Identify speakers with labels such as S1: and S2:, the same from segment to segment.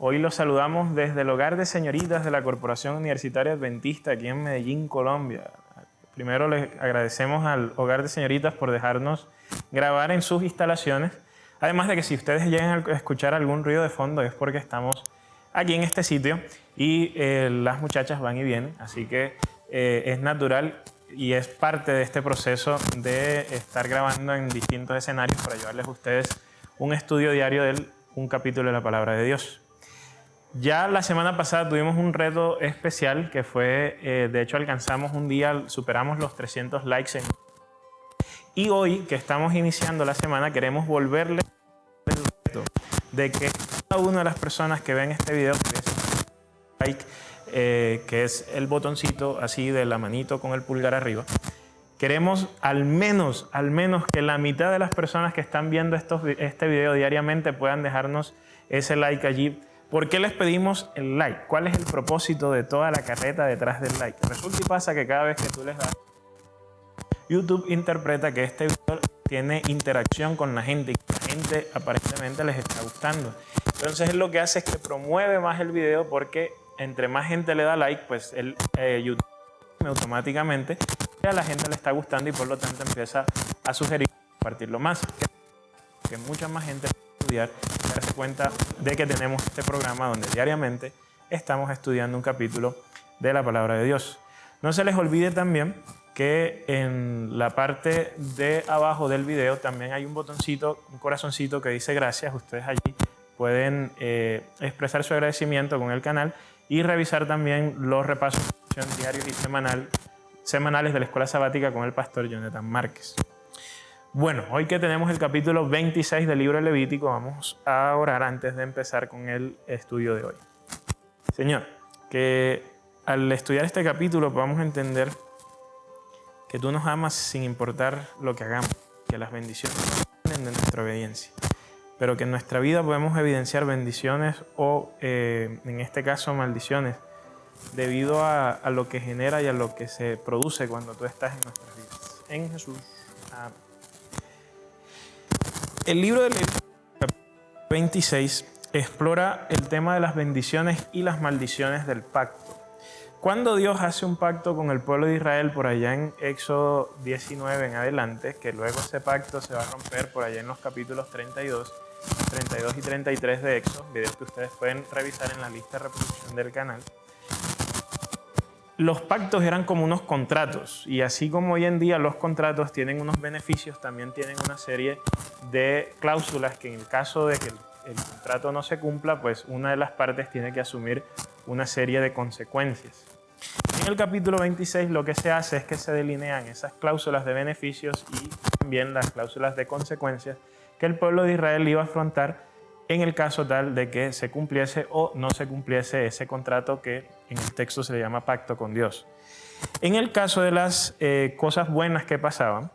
S1: Hoy los saludamos desde el Hogar de Señoritas de la Corporación Universitaria Adventista aquí en Medellín, Colombia. Primero les agradecemos al Hogar de Señoritas por dejarnos grabar en sus instalaciones. Además de que si ustedes llegan a escuchar algún ruido de fondo es porque estamos aquí en este sitio y las muchachas van y vienen, así que es natural y es parte de este proceso de estar grabando en distintos escenarios para llevarles a ustedes un estudio diario de un capítulo de la Palabra de Dios. Ya la semana pasada tuvimos un reto especial que fue, de hecho alcanzamos un día, superamos los 300 likes y hoy que estamos iniciando la semana queremos volverle el reto de que cada una de las personas que ven este video like, que es el botoncito así de la manito con el pulgar arriba. Queremos al menos que la mitad de las personas que están viendo este video diariamente puedan dejarnos ese like allí. ¿Por qué les pedimos el like? ¿Cuál es el propósito de toda la carreta detrás del like? Resulta y pasa que cada vez que tú les das, YouTube interpreta que este video tiene interacción con la gente y que la gente aparentemente les está gustando. Entonces lo que hace es que promueve más el video porque entre más gente le da like, pues YouTube automáticamente a la gente le está gustando y por lo tanto empieza a sugerir compartirlo más. Que mucha más gente puede estudiar y darse cuenta de que tenemos este programa donde diariamente estamos estudiando un capítulo de la Palabra de Dios. No se les olvide también que en la parte de abajo del video también hay un botoncito, un corazoncito que dice gracias. Ustedes allí pueden expresar su agradecimiento con el canal y revisar también los repasos diarios y semanales de la Escuela Sabática con el pastor Jonathan Márquez. Bueno, hoy que tenemos el capítulo 26 del libro de Levítico, vamos a orar antes de empezar con el estudio de hoy. Señor, que al estudiar este capítulo podamos entender que tú nos amas sin importar lo que hagamos, que las bendiciones vienen de nuestra obediencia, pero que en nuestra vida podemos evidenciar bendiciones o, en este caso, maldiciones, debido a lo que genera y a lo que se produce cuando tú estás en nuestras vidas. En Jesús. Amén. El libro de Levítico 26 explora el tema de las bendiciones y las maldiciones del pacto. Cuando Dios hace un pacto con el pueblo de Israel por allá en Éxodo 19 en adelante, que luego ese pacto se va a romper por allá en los capítulos 32 y 33 de Éxodo, videos que ustedes pueden revisar en la lista de reproducción del canal. Los pactos eran como unos contratos y así como hoy en día los contratos tienen unos beneficios, también tienen una serie de cláusulas que en el caso de que el contrato no se cumpla, pues una de las partes tiene que asumir una serie de consecuencias. En el capítulo 26 lo que se hace es que se delinean esas cláusulas de beneficios y también las cláusulas de consecuencias que el pueblo de Israel iba a afrontar en el caso tal de que se cumpliese o no se cumpliese ese contrato que en el texto se le llama pacto con Dios. En el caso de las cosas buenas que pasaban,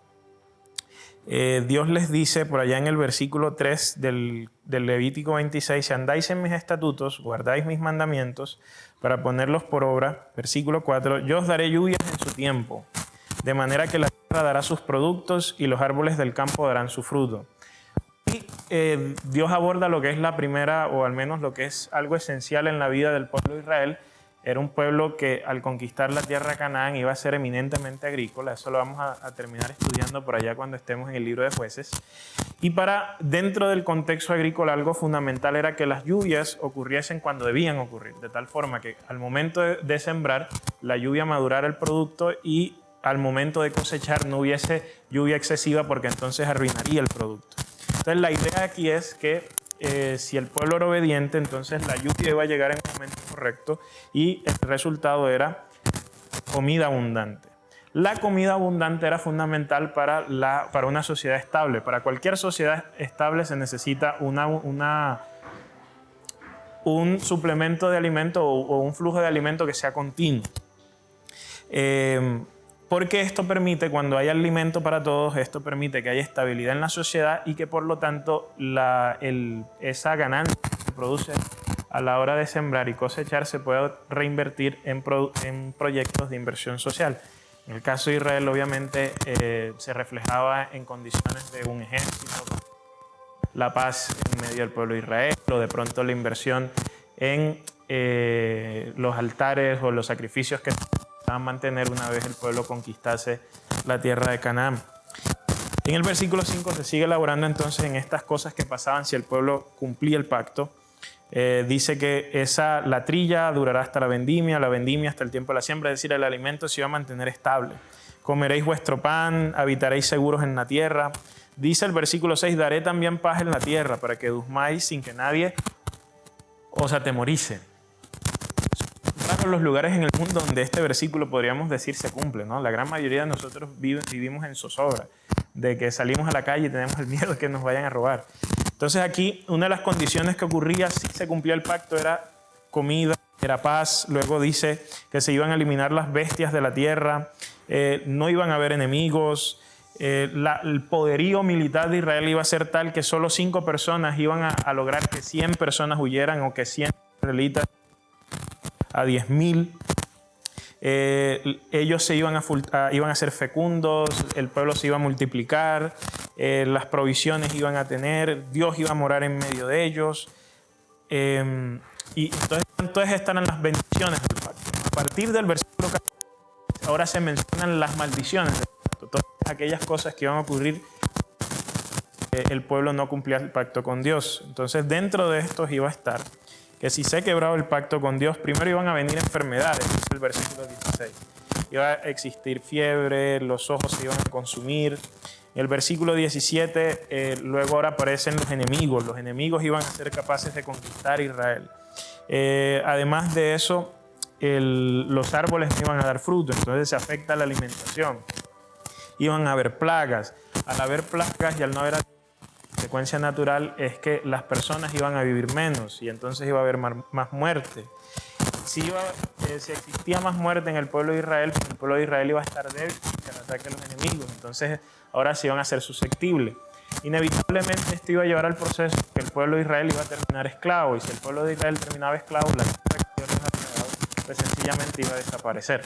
S1: Dios les dice por allá en el versículo 3 del Levítico 26, si andáis en mis estatutos, guardáis mis mandamientos para ponerlos por obra, versículo 4, yo os daré lluvias en su tiempo, de manera que la tierra dará sus productos y los árboles del campo darán su fruto. Dios aborda lo que es la primera, o al menos lo que es algo esencial en la vida del pueblo de Israel. Era un pueblo que al conquistar la tierra de Canaán iba a ser eminentemente agrícola. Eso lo vamos a terminar estudiando por allá cuando estemos en el libro de Jueces. Y dentro del contexto agrícola, algo fundamental era que las lluvias ocurriesen cuando debían ocurrir, de tal forma que al momento de sembrar, la lluvia madurara el producto y al momento de cosechar no hubiese lluvia excesiva porque entonces arruinaría el producto. Entonces la idea aquí es que si el pueblo era obediente, entonces la lluvia iba a llegar en el momento correcto y el resultado era comida abundante. La comida abundante era fundamental para una sociedad estable. Para cualquier sociedad estable se necesita un suplemento de alimento o un flujo de alimento que sea continuo. Porque esto permite, cuando hay alimento para todos, esto permite que haya estabilidad en la sociedad y que por lo tanto esa ganancia que se produce a la hora de sembrar y cosechar se pueda reinvertir en proyectos de inversión social. En el caso de Israel, obviamente, se reflejaba en condiciones de un ejército, la paz en medio del pueblo de Israel, o de pronto la inversión en los altares o los sacrificios que a mantener una vez el pueblo conquistase la tierra de Canaán. En el versículo 5 se sigue elaborando entonces en estas cosas que pasaban si el pueblo cumplía el pacto. Dice que la trilla durará hasta la vendimia hasta el tiempo de la siembra, es decir, el alimento se iba a mantener estable. Comeréis vuestro pan, habitaréis seguros en la tierra. Dice el versículo 6, daré también paz en la tierra para que durmáis sin que nadie os atemorice. Son los lugares en el mundo donde este versículo podríamos decir se cumple, ¿no? La gran mayoría de nosotros vivimos en zozobra, de que salimos a la calle y tenemos el miedo de que nos vayan a robar. Entonces aquí una de las condiciones que ocurría si se cumplía el pacto era comida, era paz. Luego dice que se iban a eliminar las bestias de la tierra, no iban a haber enemigos. El poderío militar de Israel iba a ser tal que solo 5 personas iban a lograr que 100 personas huyeran o que 100 israelitas a 10.000. Ellos iban a ser fecundos, el pueblo se iba a multiplicar, las provisiones iban a tener, Dios iba a morar en medio de ellos. Y entonces están las bendiciones del pacto. A partir del versículo 14, ahora se mencionan las maldiciones del pacto, todas aquellas cosas que iban a ocurrir. El pueblo no cumplía el pacto con Dios. Entonces dentro de estos iba a estar que si se quebraba el pacto con Dios, primero iban a venir enfermedades, dice el versículo 16. Iba a existir fiebre, los ojos se iban a consumir. En el versículo 17, luego ahora aparecen los enemigos. Los enemigos iban a ser capaces de conquistar Israel. Además de eso, los árboles no iban a dar fruto, entonces se afecta la alimentación. Iban a haber plagas. Al haber plagas y al no haber consecuencia natural es que las personas iban a vivir menos y entonces iba a haber más muerte. Si existía más muerte en el pueblo de Israel, pues el pueblo de Israel iba a estar débil al ataque de los enemigos. Entonces ahora se iban a ser susceptibles. Inevitablemente esto iba a llevar al proceso que el pueblo de Israel iba a terminar esclavo, y si el pueblo de Israel terminaba esclavo, la tierra que Dios les había dado pues sencillamente iba a desaparecer.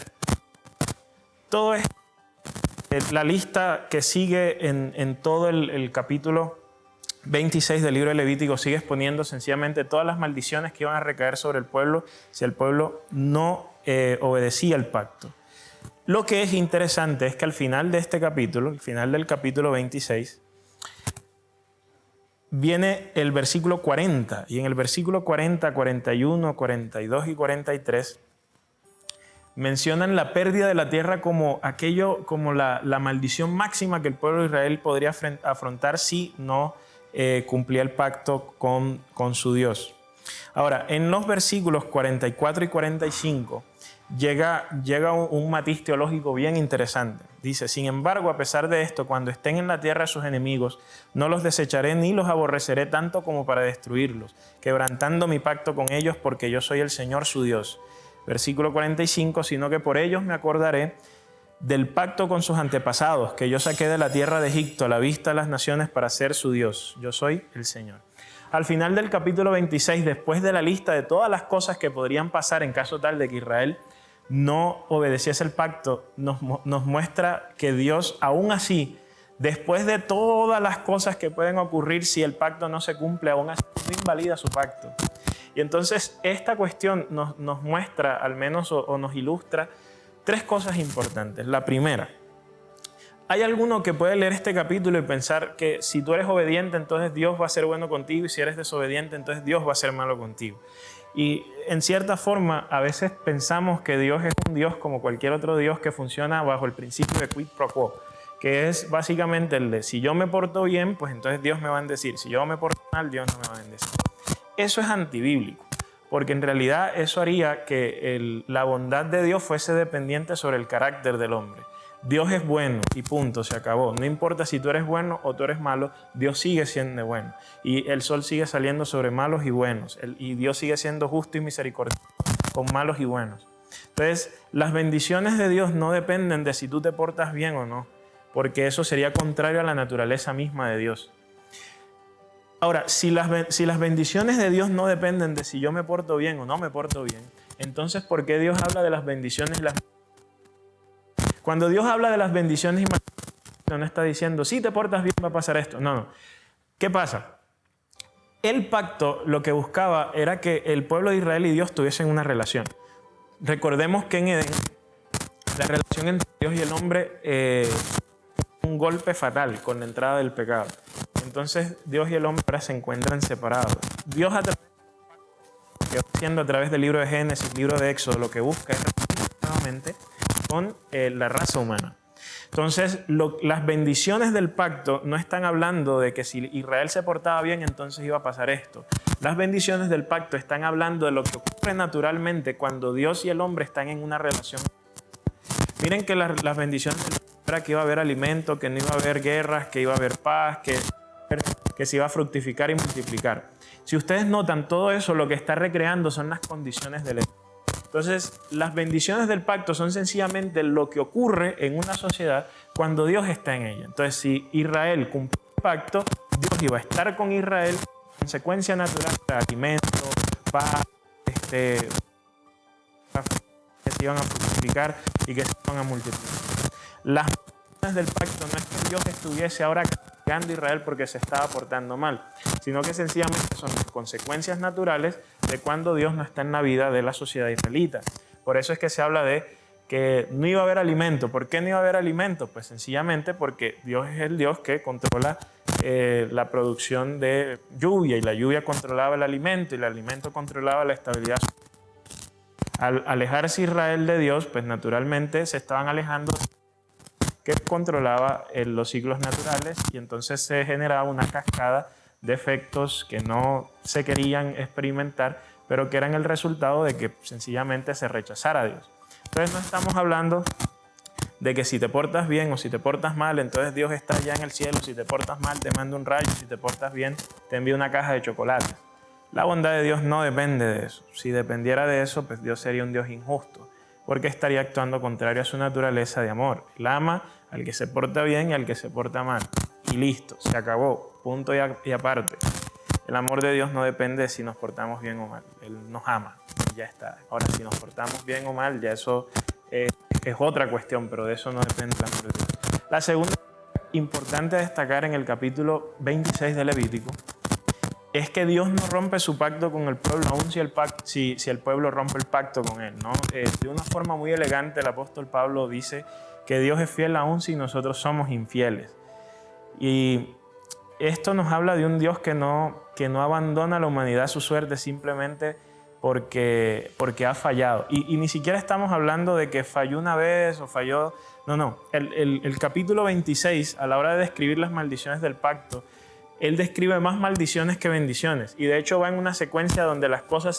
S1: Todo esto, la lista que sigue en todo el capítulo 26 del libro de Levítico sigue exponiendo sencillamente todas las maldiciones que iban a recaer sobre el pueblo si el pueblo no obedecía el pacto. Lo que es interesante es que al final de este capítulo, al final del capítulo 26, viene el versículo 40, y en el versículo 40, 41, 42 y 43 mencionan la pérdida de la tierra como la maldición máxima que el pueblo de Israel podría afrontar si no cumplía el pacto con su Dios. Ahora, en los versículos 44 y 45 llega un matiz teológico bien interesante. Dice, sin embargo, a pesar de esto, cuando estén en la tierra de sus enemigos, no los desecharé ni los aborreceré tanto como para destruirlos, quebrantando mi pacto con ellos, porque yo soy el Señor su Dios. Versículo 45, sino que por ellos me acordaré del pacto con sus antepasados, que yo saqué de la tierra de Egipto a la vista de las naciones para ser su Dios. Yo soy el Señor. Al final del capítulo 26, después de la lista de todas las cosas que podrían pasar en caso tal de que Israel no obedeciese el pacto, nos muestra que Dios, aún así, después de todas las cosas que pueden ocurrir si el pacto no se cumple, aún así no invalida su pacto. Y entonces esta cuestión nos muestra, al menos, o nos ilustra, 3 cosas importantes. La primera, hay alguno que puede leer este capítulo y pensar que si tú eres obediente, entonces Dios va a ser bueno contigo, y si eres desobediente, entonces Dios va a ser malo contigo. Y en cierta forma, a veces pensamos que Dios es un Dios como cualquier otro Dios que funciona bajo el principio de quid pro quo, que es básicamente el de si yo me porto bien, pues entonces Dios me va a bendecir. Si yo me porto mal, Dios no me va a bendecir. Eso es antibíblico, porque en realidad eso haría que la bondad de Dios fuese dependiente sobre el carácter del hombre. Dios es bueno y punto, se acabó. No importa si tú eres bueno o tú eres malo, Dios sigue siendo bueno. Y el sol sigue saliendo sobre malos y buenos. Y Dios sigue siendo justo y misericordioso con malos y buenos. Entonces, las bendiciones de Dios no dependen de si tú te portas bien o no, porque eso sería contrario a la naturaleza misma de Dios. Ahora, si las bendiciones de Dios no dependen de si yo me porto bien o no me porto bien, entonces, ¿por qué Dios habla de las bendiciones? Cuando Dios habla de las bendiciones, no está diciendo, si te portas bien va a pasar esto. No. ¿Qué pasa? El pacto lo que buscaba era que el pueblo de Israel y Dios tuviesen una relación. Recordemos que en Edén la relación entre Dios y el hombre un golpe fatal con la entrada del pecado. Entonces Dios y el hombre ahora se encuentran separados. Dios haciendo a través del libro de Génesis, libro de Éxodo, lo que busca es nuevamente con la raza humana. Entonces, las bendiciones del pacto no están hablando de que si Israel se portaba bien, entonces iba a pasar esto. Las bendiciones del pacto están hablando de lo que ocurre naturalmente cuando Dios y el hombre están en una relación. Miren que las bendiciones del pacto era que iba a haber alimento, que no iba a haber guerras, que iba a haber paz, que se iba a fructificar y multiplicar. Si ustedes notan, todo eso lo que está recreando son las condiciones del Edén. Entonces, las bendiciones del pacto son sencillamente lo que ocurre en una sociedad cuando Dios está en ella. Entonces, si Israel cumplió el pacto, Dios iba a estar con Israel, consecuencia natural de alimento, paz, que se iban a fructificar y que se iban a multiplicar. Las bendiciones del pacto no es que Dios estuviese ahora castigando a Israel porque se estaba portando mal, sino que sencillamente son las consecuencias naturales de cuando Dios no está en la vida de la sociedad israelita. Por eso es que se habla de que no iba a haber alimento. ¿Por qué no iba a haber alimento? Pues sencillamente porque Dios es el Dios que controla la producción de lluvia, y la lluvia controlaba el alimento, y el alimento controlaba la estabilidad. Al alejarse Israel de Dios, pues naturalmente se estaban alejando que controlaba los ciclos naturales, y entonces se generaba una cascada de efectos que no se querían experimentar, pero que eran el resultado de que sencillamente se rechazara a Dios. Entonces no estamos hablando de que si te portas bien o si te portas mal, entonces Dios está allá en el cielo. Si te portas mal, te manda un rayo. Si te portas bien, te envía una caja de chocolates. La bondad de Dios no depende de eso. Si dependiera de eso, pues Dios sería un Dios injusto, porque estaría actuando contrario a su naturaleza de amor. Él ama al que se porta bien y al que se porta mal. Y listo, se acabó, punto y aparte. El amor de Dios no depende de si nos portamos bien o mal. Él nos ama, ya está. Ahora, si nos portamos bien o mal, ya eso es otra cuestión, pero de eso no depende el amor de Dios. La segunda importante a destacar en el capítulo 26 de Levítico es que Dios no rompe su pacto con el pueblo, aun si el pueblo rompe el pacto con él, ¿no? De una forma muy elegante, el apóstol Pablo dice que Dios es fiel aun si nosotros somos infieles. Y esto nos habla de un Dios que no abandona a la humanidad a su suerte simplemente porque ha fallado. Y ni siquiera estamos hablando de que falló una vez o falló. No. El capítulo 26, a la hora de describir las maldiciones del pacto, él describe más maldiciones que bendiciones. Y de hecho va en una secuencia donde las cosas...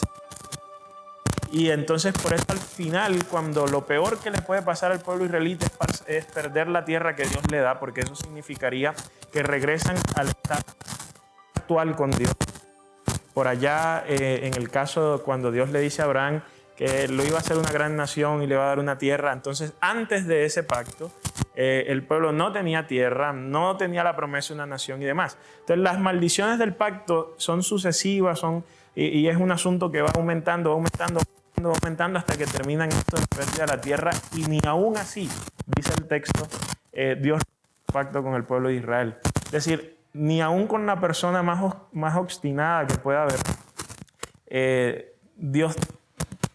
S1: Y entonces por eso al final, cuando lo peor que le puede pasar al pueblo israelita es perder la tierra que Dios le da, porque eso significaría que regresan al estado actual con Dios. Por allá, en el caso cuando Dios le dice a Abraham que lo iba a hacer una gran nación y le va a dar una tierra, entonces antes de ese pacto, el pueblo no tenía tierra, no tenía la promesa de una nación y demás. Entonces las maldiciones del pacto son sucesivas, y es un asunto que va aumentando hasta que terminan esto de pérdida de la tierra, y ni aún así, dice el texto, Dios rompe el pacto con el pueblo de Israel. Es decir, ni aún con la persona más obstinada que pueda haber, Dios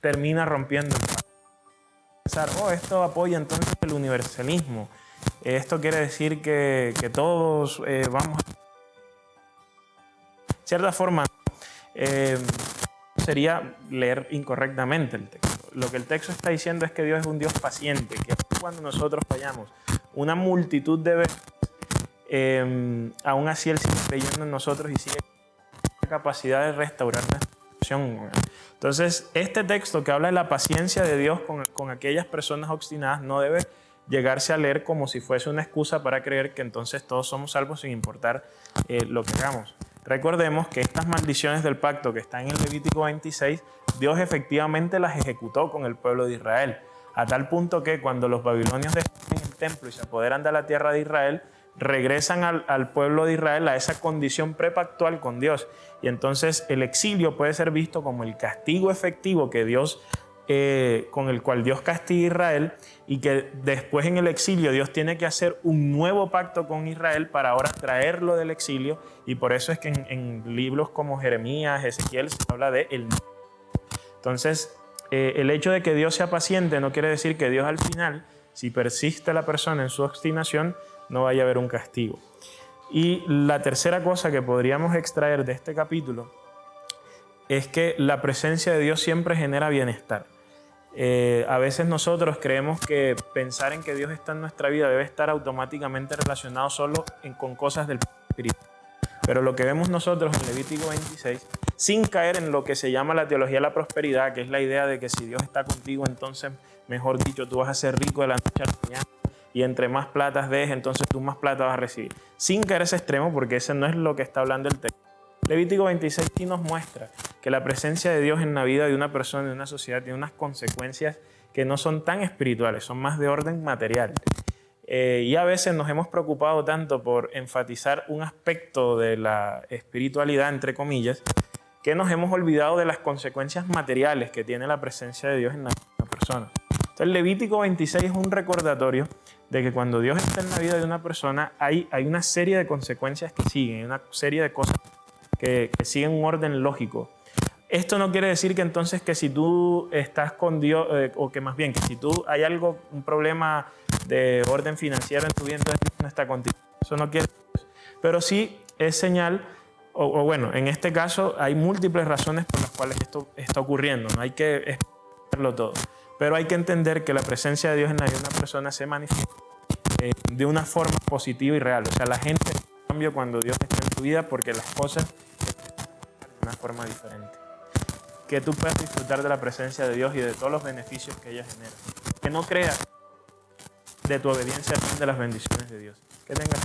S1: termina rompiendo el pacto. Pensar, esto apoya entonces el universalismo. Esto quiere decir que todos vamos a... De cierta forma, sería leer incorrectamente el texto. Lo que el texto está diciendo es que Dios es un Dios paciente, que cuando nosotros fallamos una multitud de veces, aún así Él sigue creyendo en nosotros y sigue con la capacidad de restaurar nuestra situación. Entonces, este texto que habla de la paciencia de Dios con aquellas personas obstinadas no debe llegarse a leer como si fuese una excusa para creer que entonces todos somos salvos sin importar lo que hagamos. Recordemos que estas maldiciones del pacto que están en el Levítico 26, Dios efectivamente las ejecutó con el pueblo de Israel, a tal punto que cuando los babilonios destruyen el templo y se apoderan de la tierra de Israel, regresan al pueblo de Israel a esa condición prepactual con Dios. Y entonces el exilio puede ser visto como el castigo efectivo que Dios con el cual Dios castiga a Israel y que después en el exilio Dios tiene que hacer un nuevo pacto con Israel para ahora traerlo del exilio, y por eso es que en libros como Jeremías, Ezequiel se habla de él. Entonces, el hecho de que Dios sea paciente no quiere decir que Dios al final, si persiste la persona en su obstinación, no vaya a haber un castigo. Y la tercera cosa que podríamos extraer de este capítulo es que la presencia de Dios siempre genera bienestar. A veces nosotros creemos que pensar en que Dios está en nuestra vida debe estar automáticamente relacionado solo con cosas del Espíritu. Pero lo que vemos nosotros en Levítico 26, sin caer en lo que se llama la teología de la prosperidad, que es la idea de que si Dios está contigo, entonces, mejor dicho, tú vas a ser rico de la noche a la mañana, y entre más plata des, entonces tú más plata vas a recibir. Sin caer a ese extremo, porque ese no es lo que está hablando el texto. Levítico 26 sí nos muestra que la presencia de Dios en la vida de una persona, de una sociedad, tiene unas consecuencias que no son tan espirituales, son más de orden material. Y a veces nos hemos preocupado tanto por enfatizar un aspecto de la espiritualidad, entre comillas, que nos hemos olvidado de las consecuencias materiales que tiene la presencia de Dios en la persona. Entonces, Levítico 26 es un recordatorio de que cuando Dios está en la vida de una persona, hay una serie de consecuencias que siguen, una serie de cosas que siguen un orden lógico. Esto no quiere decir que entonces que si tú estás con Dios, o que más bien que si tú hay algo, un problema de orden financiero en tu vida, entonces Dios no está contigo. Eso no quiere decir eso. Pero sí es señal, o bueno, en este caso hay múltiples razones por las cuales esto está ocurriendo. No hay que explicarlo todo. Pero hay que entender que la presencia de Dios en la vida de una persona se manifiesta de una forma positiva y real. O sea, la gente cambia cuando Dios está en tu vida porque las cosas de una forma diferente. Que tú puedas disfrutar de la presencia de Dios y de todos los beneficios que ella genera. Que no creas de tu obediencia de las bendiciones de Dios. Que tengas